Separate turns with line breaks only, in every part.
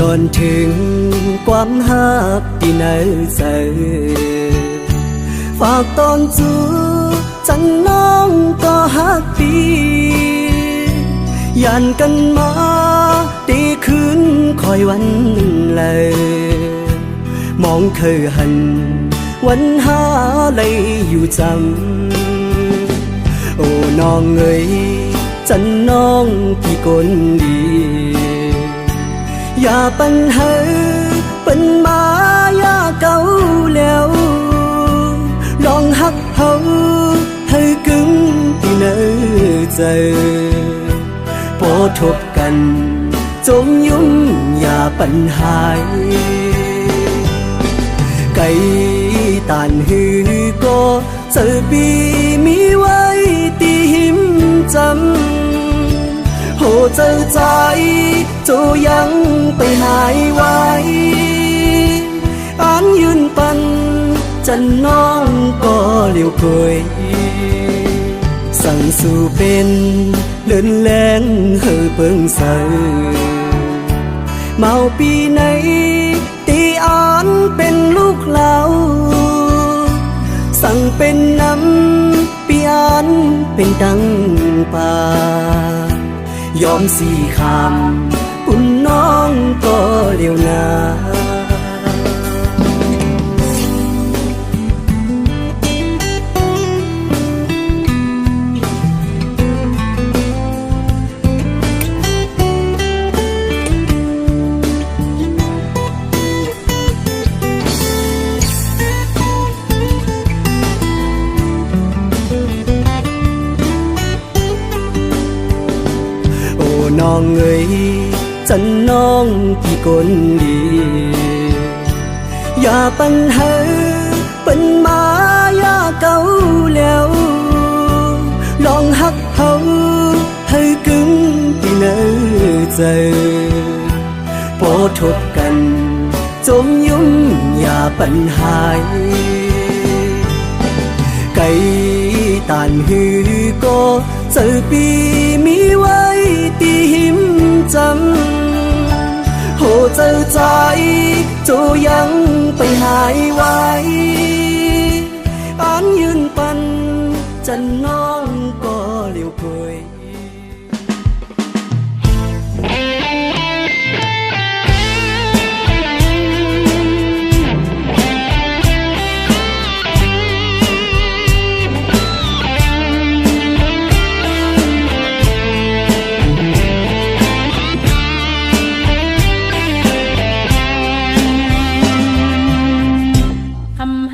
ตอนถึงความฮักที่เนอเจอฝากตอนจูจันน้องก็ฮักดียันกันมาตีคืนคอยวันเลยมองเคยหันวันหาเลยอยู่จำโอ้น้องเอ๋ยจันน้องพี่คนดีอย่าปัญหาเป็นมายาเก่าแล้วลองหักเขาให้กึ่งที่เนอเจอพอทบกันจงยุ่งอย่าปัญหาไก่ตานหือก็เจอปีมีไว้ตีหิมจำโหเจอใจโจยังไปหายไว้อ่านยืนปันจันน้องก็เลี้ยวเคยสั่งสู่เป็นเลื่อนแรงเฮือเปิงเสอเมาปีไหนตีอ่านเป็นลูกเหลาสั่งเป็นน้ำปีอ่านเป็นดังป่ายอมสี่คำคุณน้องก็เลี้ยวนาน้องเอ๋ยจันน้องพี่คนดีอย่าปัญหาเป็นมายาเก่าแล้วลองหักเขาให้กึ่งที่เนอเจอพอทบกันจงยุ่งอย่าปัญหาไก่ตานหือก็เจอปีมีไว้ตีหิมจำโหเจอใจโจยังไปหายไว้อ่านยืนปันจันน้องก็เลี้ยวเคย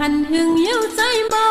หันหึงเย้าใจเบา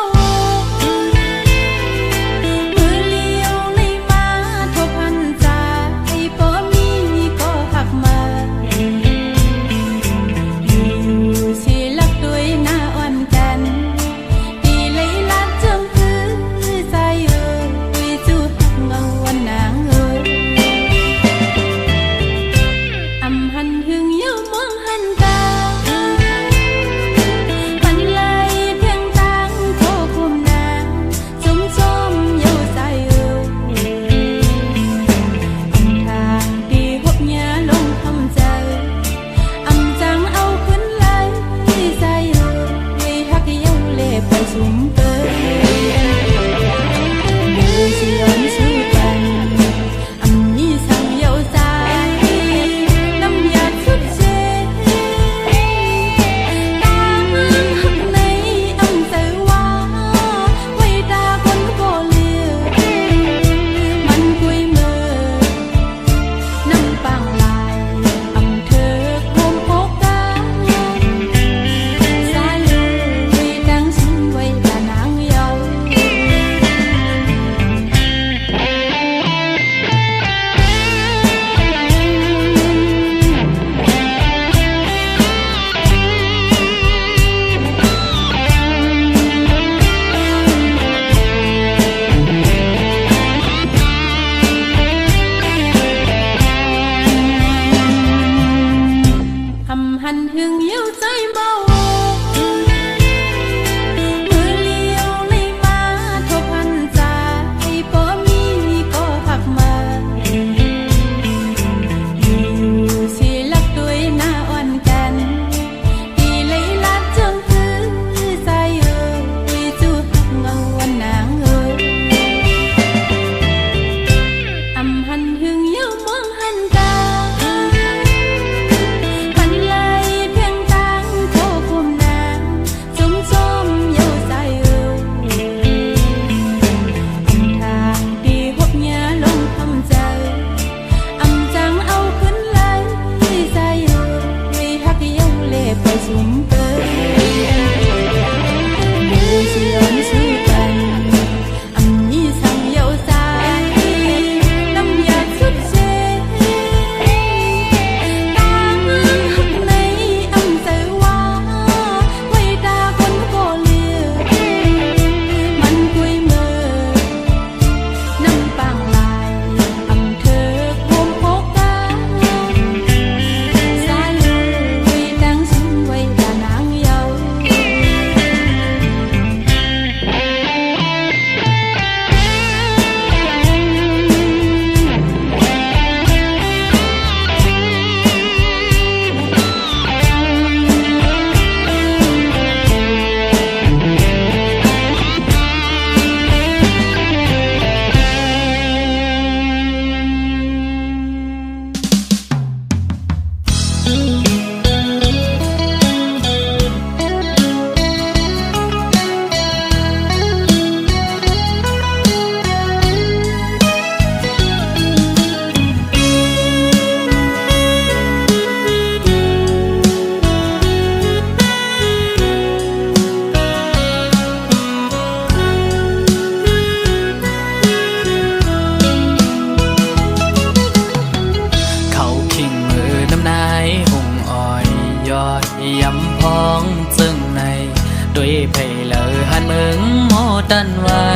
ด้วยไผ่เลอหันเมืองหมอตันไว้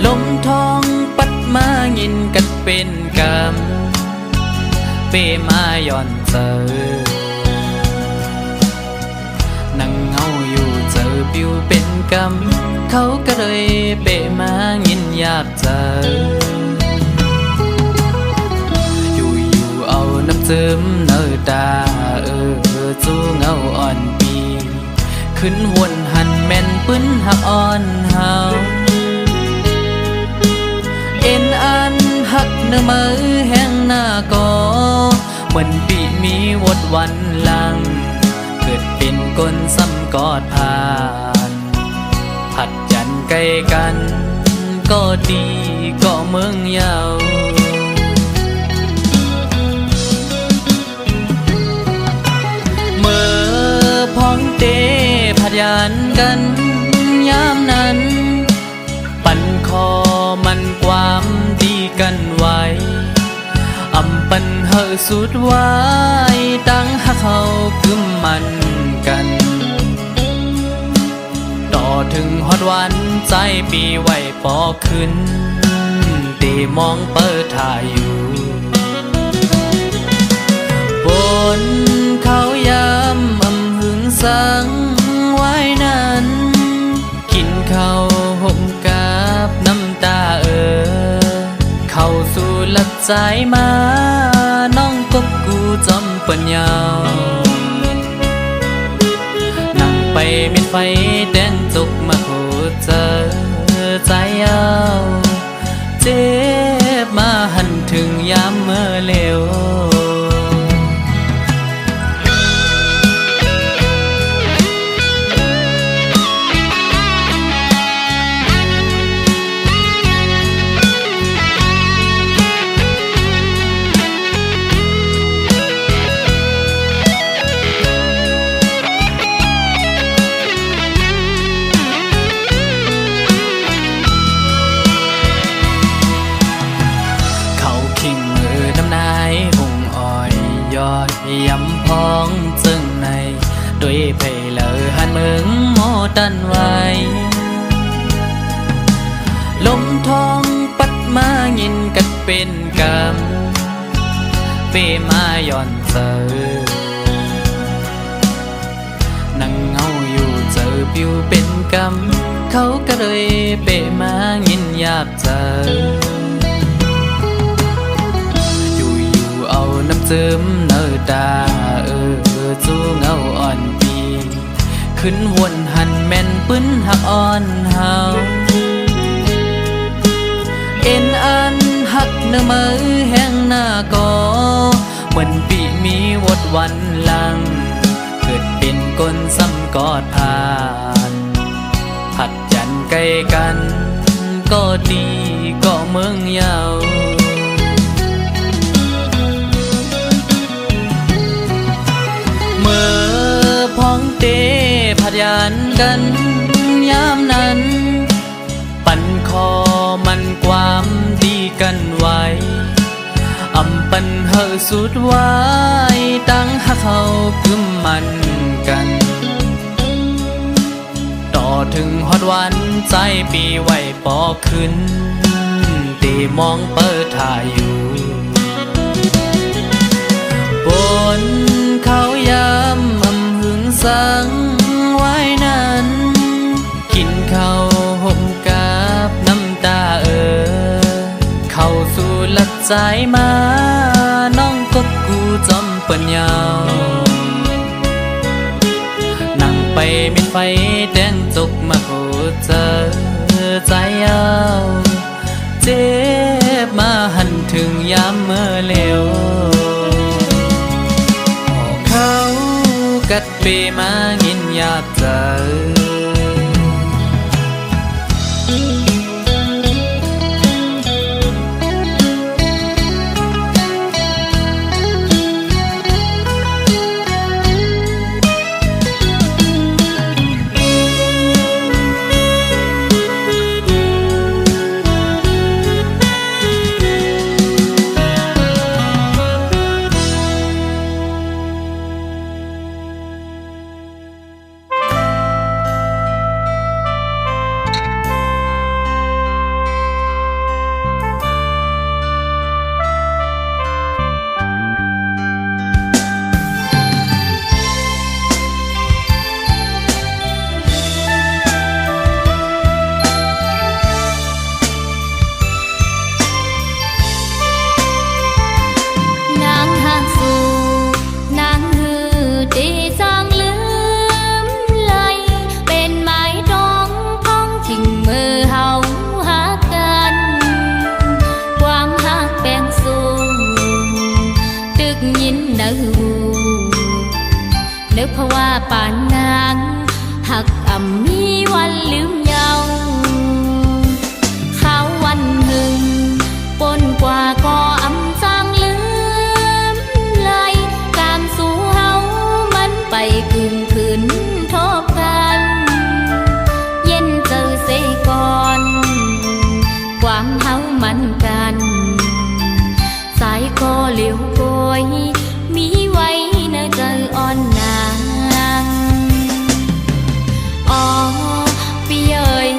ลมทองปัดมายินกันเป็นกรรมเปมาย่อนเจอนั่งเงาอยู่เจอปิวเป็นกรรมเขาก็เลยเปมายินอยากเจออยู่เอาน้ำซึมเนื้อตาจูเงาอ่อนปีขึ้นวนหันแม่นปื้นหักอ่อนเฮาเอ็นอันหักเนื้อมือแห้งหน้าก็เหมือนปีมีวดวันหลังเกิดเป็นก้นซ้ำกอดผ่านผัดยันใกล้กันก็ดีก็เมืองยาวเมื่อพ้องเตผัดยันกันยามนั้นปั่นคอมันความดีกันไว้อำปันเฮอสุดไว้ตั้งหักเขากึมมันกันต่อถึงฮอดวันใจปีไว้ปอขึ้นตีมองเปิดถ่ายอยู่บนเขายามอำหึงสังไว้นั้นกินข้าวห่มกับน้ำตาเข้าสู่หลับใจมาน้องกบกูจอมปัญญานั่งไปมิดไฟแดงจุกมาโคเจอใจเอาเจ็บมาหันถึงยามเมื่อเลวยำพองจึงในด้วยไผ่เลอหันเมืองหมอตันไว้ลมทองปัดมายินกันเป็นกรรมเปมาย่อนเจอนั่งเงาอยู่เจอปิวเป็นกรรมเขาก็เลยเปมายินอยากเจอเอาน้ำซึมเนื้อตาจูเงาอ่อนปีขึ้นวนหันแม่นปื้นหักอ่อนเฮาเอ็นอันหักเนื้อมือแห้งหน้าก็เหมือนปีมีวดวันหลังเกิดเป็นก้นซ้ำกอดผ่านผัดยันใกล้กันก็ดีก็เมืองยาวเมื่อพ้องเตผัดยันกันยามนั้นปั่นคอมันความดีกันไว้อำปันเฮอสุดไว้ตั้งหักเขากึมมันกันต่อถึงฮอดวันใจปีไว้ปอขึ้นตีมองเปิดถ่ายอยู่บนเขายามอำหึงสังไว้นั้นกินข้าวห่มกับน้ำตาเข้าสู่หลับใจมาน้องกบกูจอมปัญญานั่งไปมิดไฟแดงจุกมาโคเจอใจเอาเจ็บมาหันถึงยามเมื่อเลวเขากัดเปมายินอยากเจอ
ป่านนางหักอ่ำมีวันลืมเยาข้าววันหนึ่งปนกว่าก็อำจางลืมไหลการสู่เฮามันไปกึ่งคืนทบกันเย็นเจอเสก่อนความเฮามันกันสายก็เหลียวโกยมีไว้เนอเจออ่อนนางอ๋อพี่เอ๋ย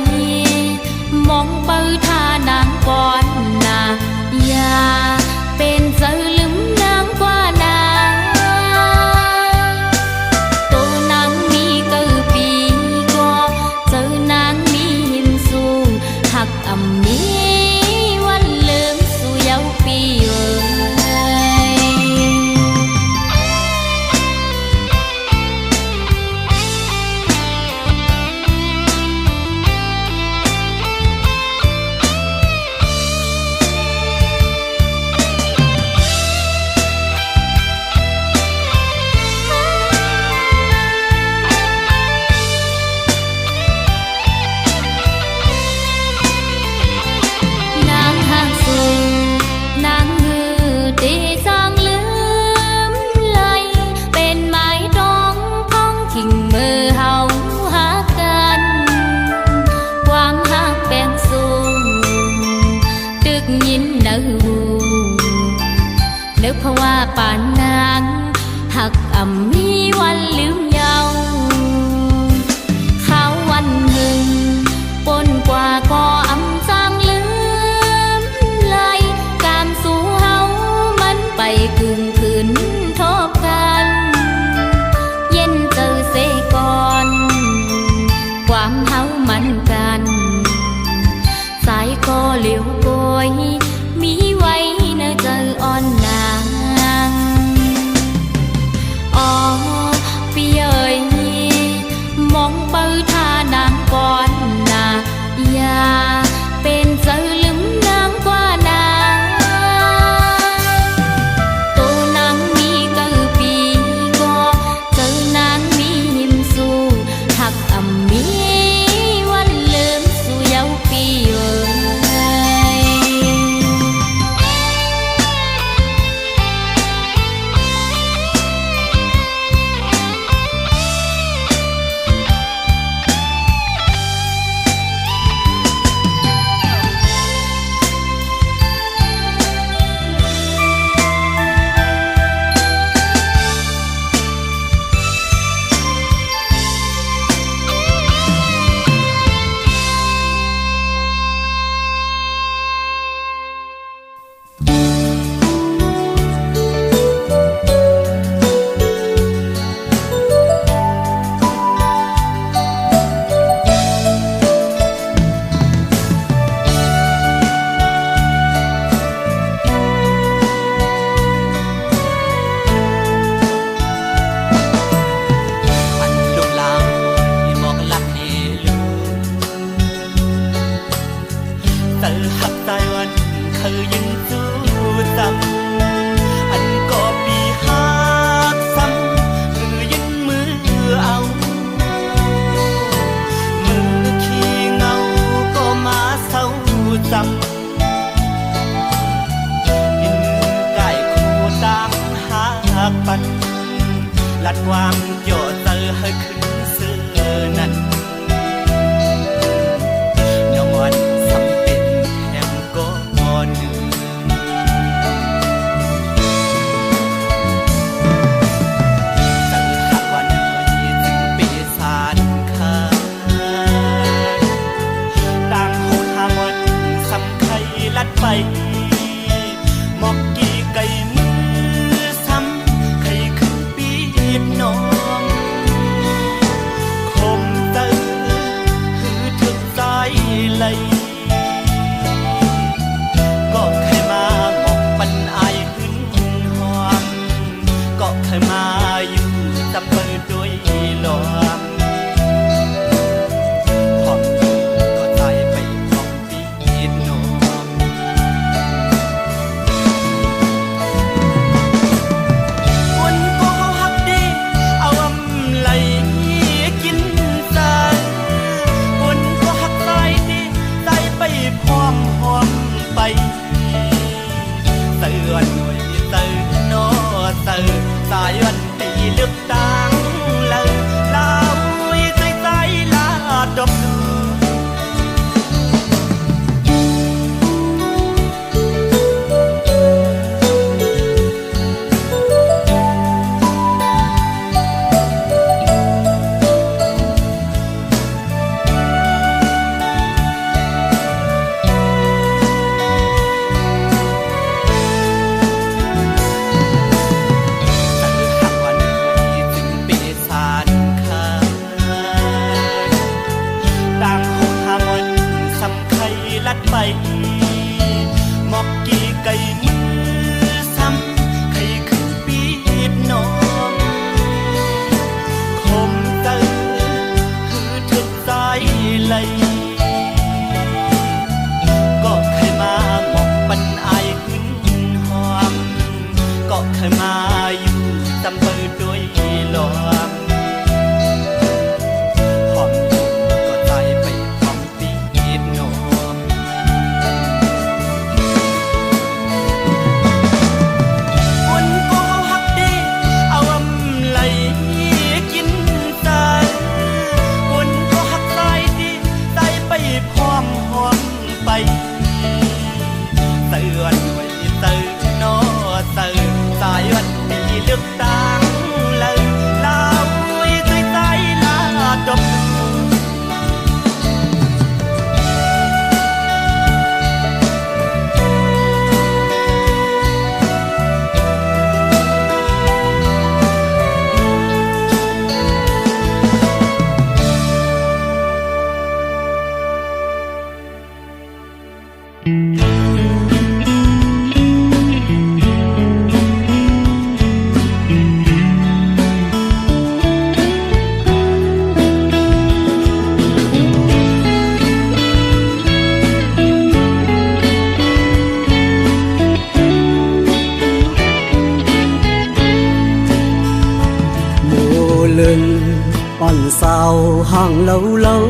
ห่างlâu lâu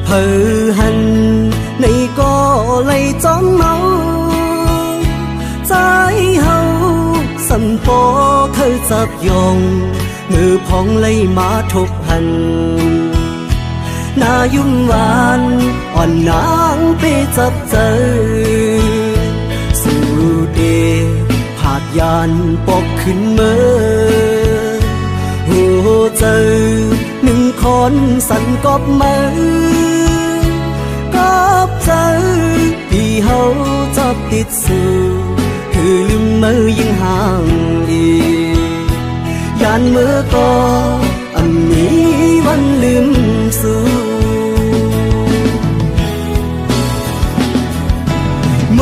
hờ hằn này có lấy chóm máu trái hậu sầm bó khơi dập dòng ngư phong lấy má thục hành naยุ่งหวานอ่อนนางไปจับเจอสู่เดผาดยานปกขึ้นเมื่อหัวเจอหนึ่งคนสั่นกอบมือกอบเจอที่เขาจับติดสู่คือลืมมือยิ่งห่างอียานเมื่อก็อันนี้วันลืมสู่โม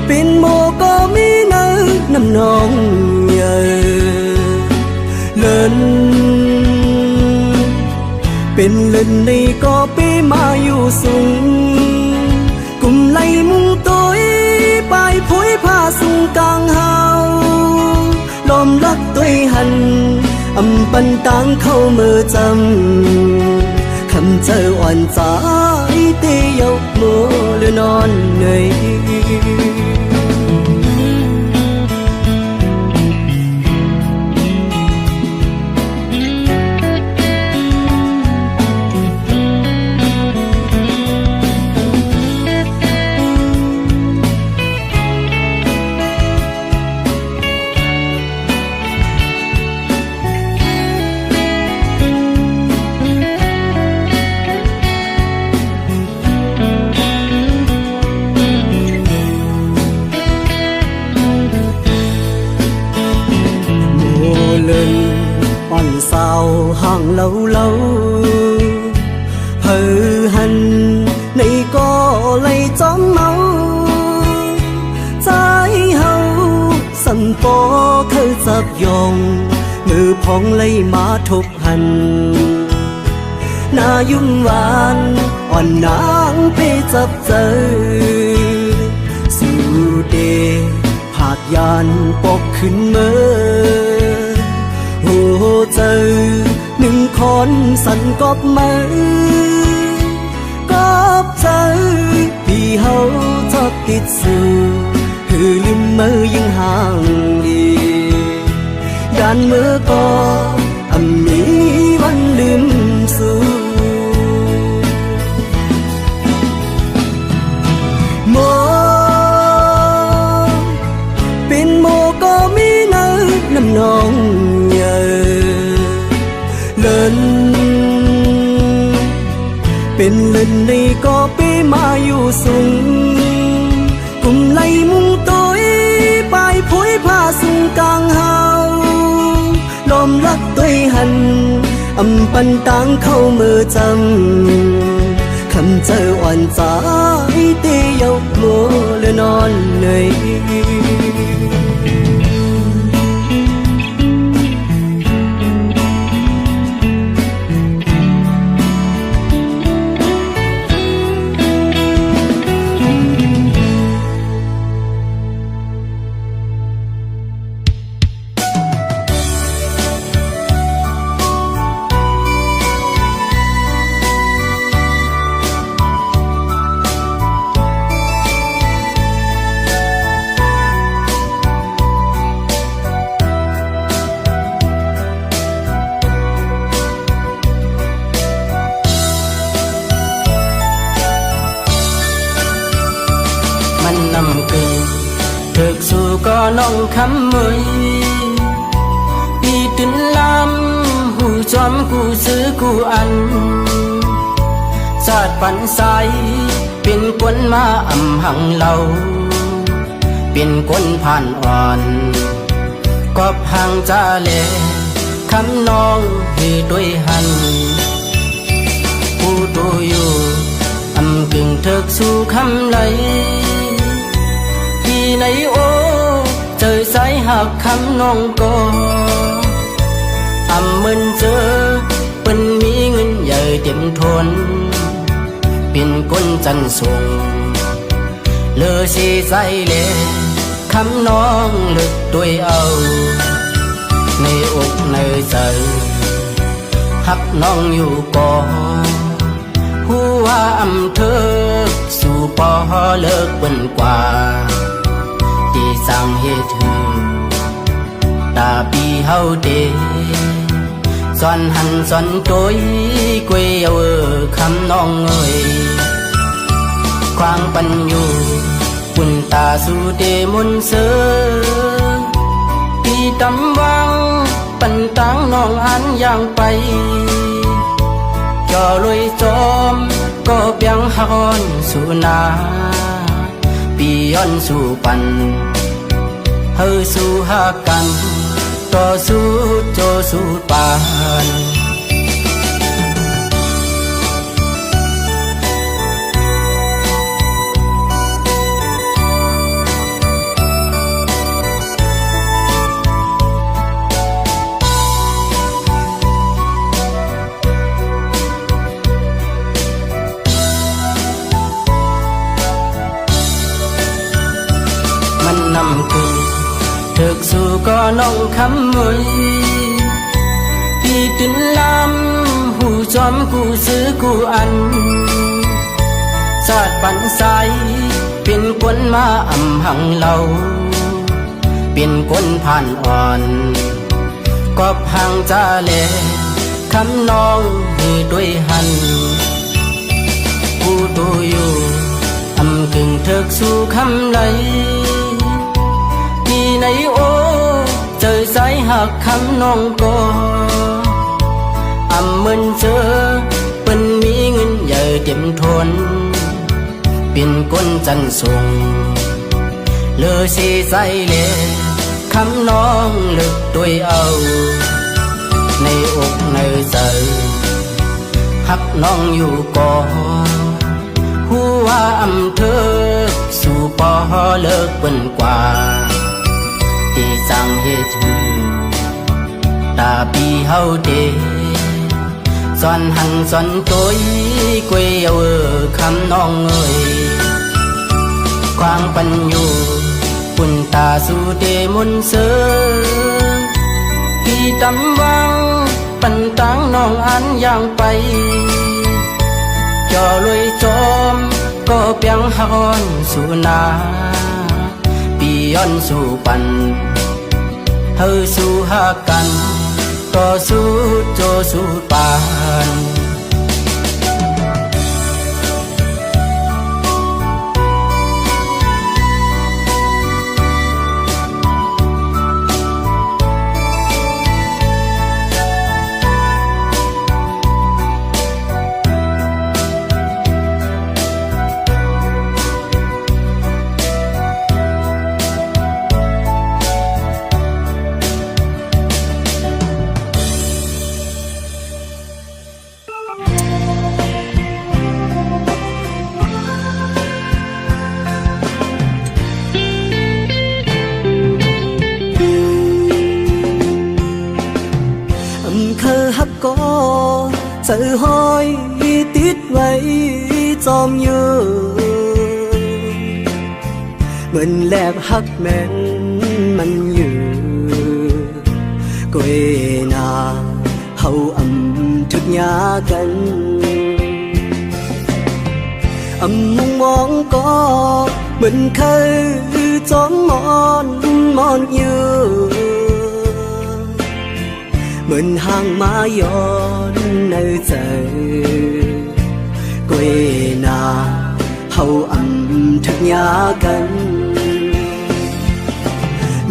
เป็นโมก็มีเนื้อนำนองเยอะเลินเป็นเล่นในก็ไปมาอยู่สูงกุมไล่มุงตัวไปผุยผ้าสูงกลางเฮาลมลักตัวหันอำปันตังเข้ามือจำคำเจออ่อนใจเตยกมือหรือนอนเหนื่อยห่างlâu lâu hờ hằn này có lấy chóm máu trái hậu sầm bó khơi dập dòng ngư phong lấy má thục hành naยุ่งหวานอ่อนนางไปจับเจอสู่เดผาดยานปกขึ้นเมื่อหัวเจอหนึ่งคนสั่นกอบมือกอบเจอที่เขาชอบติดสู่คือลืมมือยิ่งห่างอียานมือก็อันนี้วันลืมสู่โมเป็นโมก็มีเนื้อนำนองเยอะเลินเป็นเล่นในก็ไปมาอยู่สูงกุมไล่มุงตัวไปผุยผ้าสูงกลางเฮาลมลักตัวหันอำปันตังเข้ามือจำคำเจออ่อนใจเตยกมือหรือนอนเหนื่อยนำกึ่งถึกสู่ก็น้องคำมือปีตินลำหูจอมกูซื้อกูอันศาสตร์ปันใสเป็นกวนมาอำหังเหล่าเป็นกวนผ่านอ่อนกอบห่างจาเลคำน้องให้ด้วยหันผู้ดูอยู่อำกึ่งถึกสู่คำไหลในโอเจอสายหักคำน้องก็อำมึนเจอเป็นมีเงินใหญ่เต็มทนเป็นคนจันส่งเลอสีใสเลคำน้องลึกด้วยเอา ในอกในใจหักน้องอยู่ก่อนหัวอำเธอสู่ปอเลิกเปิ้นกว่าที่สั่งเหตุตาปีเฮาเดซ่อนหันซ่อนโตยกวยเอาคำน้องเอ้ยควางปันอยู่ปุ่นตาสู่เดมนเสือปีตำวังปันตังน้องอันย่างไปจอลอยจอมก็เปียงฮอนสู่นาปีย้อนสู่ปันเฮาสู่หากันต่อสู้โจสู้ปานมันนำคือถึกสู่ก็น้องคำมวยพี่ตินลำหูจอมกูซื้อกูอันสาดปันใสเป็นคนมาอำหังเราเป็นคนผ่านอ่อนก็พังจ้าเลคำน้องให้ด้วยหันผู้ดูอยู่อำกึ่งถึกสู่คำไหลที่ในโอเจอสายหักคำน้องก็อำเหมือนเจอเป็นมีเงินใหญ่เต็มทนเป็นคนจันส่งเลือสีใสเลคำน้องเลึกด้วยเอาในอกในใจหักน้องอยู่ก่อนหัวอำเธอสู่ปอเลิกเปิ้นกว่าที่สั่งเหตุตาปีเฮาเดซ่อนหันซ่อนโตยกวยเอาคำน้องเอ้ยควางปันอยู่ปุ่นตาสู่เดมนเสือพี่ตำวังปันตังน้องอันย่างไปจอลอยจอมก็เปียงฮอนสู่นาปีย้อนสู่ปันเฮาสู่หากันต่อสู้โจสู้ปานก็เจอห้อยติดไว้จอมเยอะเหมือนแลบหักแม่นมันอยู่กวยนาเฮาอำทุกยากันอำมุงมองก็เหมือนเคยจอมมอนอยู่เหมือนห่างมาย้อนในใจกวยนาเฮาอำถึงยากัน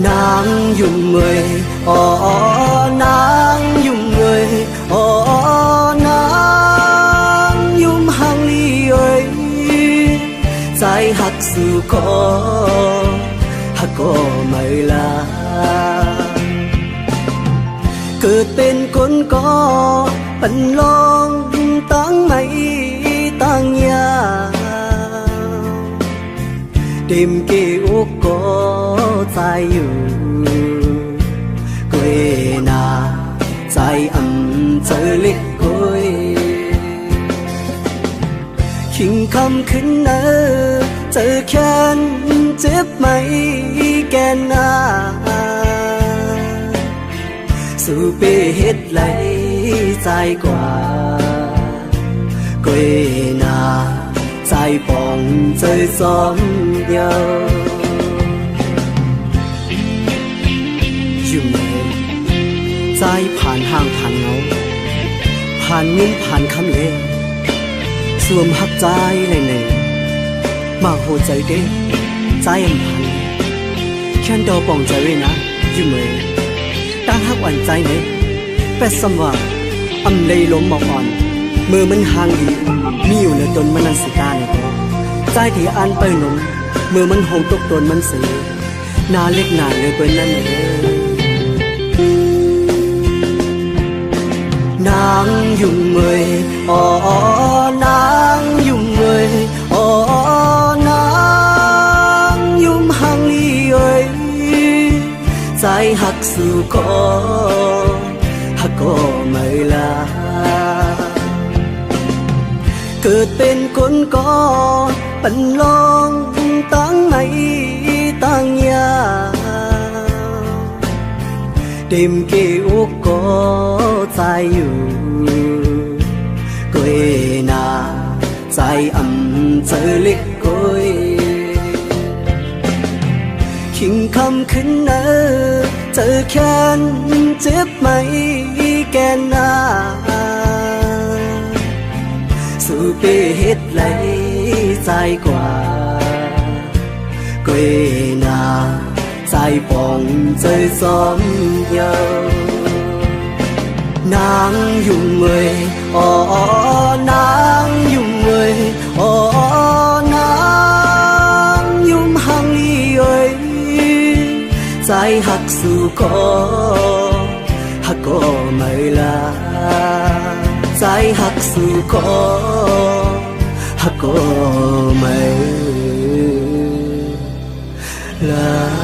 นางยุ่งเมยอ๋อนางยุ่งเมยอ๋อนางยุ่มห่างลีเอ้ยใจหักสู่ก็หักก็ไม่ลาเกิดเป็นคนก็ปันลองตั้งไม่ตั้งยาเต็มเกี่ยวก็ใจอยู่กวยนาใจอำเจอเล็กกวยขิงคำขึ้นเนอเจอแค้นเจ็บไหมแกนนา สู่ไปเฮ็ดไหลใจกว่าquê na dài bóng chơi xóm nhauอยู่ไหนใจผ่านห้างผ่านเงาผ่านเงินผ่านคำเล่สวมหักใจเลยเนี่ยมาโหใจเด้ใจอันผ่านแค่ดอป่องใจไว้นะอยู่ไหมตั้งหักหวั่นใจเนี่ยแปดสมว่าอำเลยล้มหมอกอ่อนมือมันห่างดีมีอยู่ในตนมันนันสิกาในตัวใจที่อันไปหนมมือมันหงตกตนมันเสียนาเล็กนาเลยเป็นนั่นเองนางยุ่งเมยอ๋อนางยุ่งเมยอ๋อนางยุ่มห่างลีเอ้ยใจหักสู่ก็หักก็ไม่ลาเกิดเป็นคนก็ปันลองตั้งไหนตั้งยาเต็มเกี่ยวก็ใจอยู่กุยนาใจอ่ำเจอเล็กกุยขิงคำขึ้นเนอเจอแค้นเจ็บไหมแกนนาสู่ไปเฮ็ดไหลใจกว่ากุยนาใจป่องใจซ้อมเยานางยุ่งเมยอ๋อนางยุ่งเมยอ๋อนางยุ่มห่างลีเอ้ยใจหักสู่ก็หักก็ไม่ลาใจหักสู่ก็หักก็ไม่ลา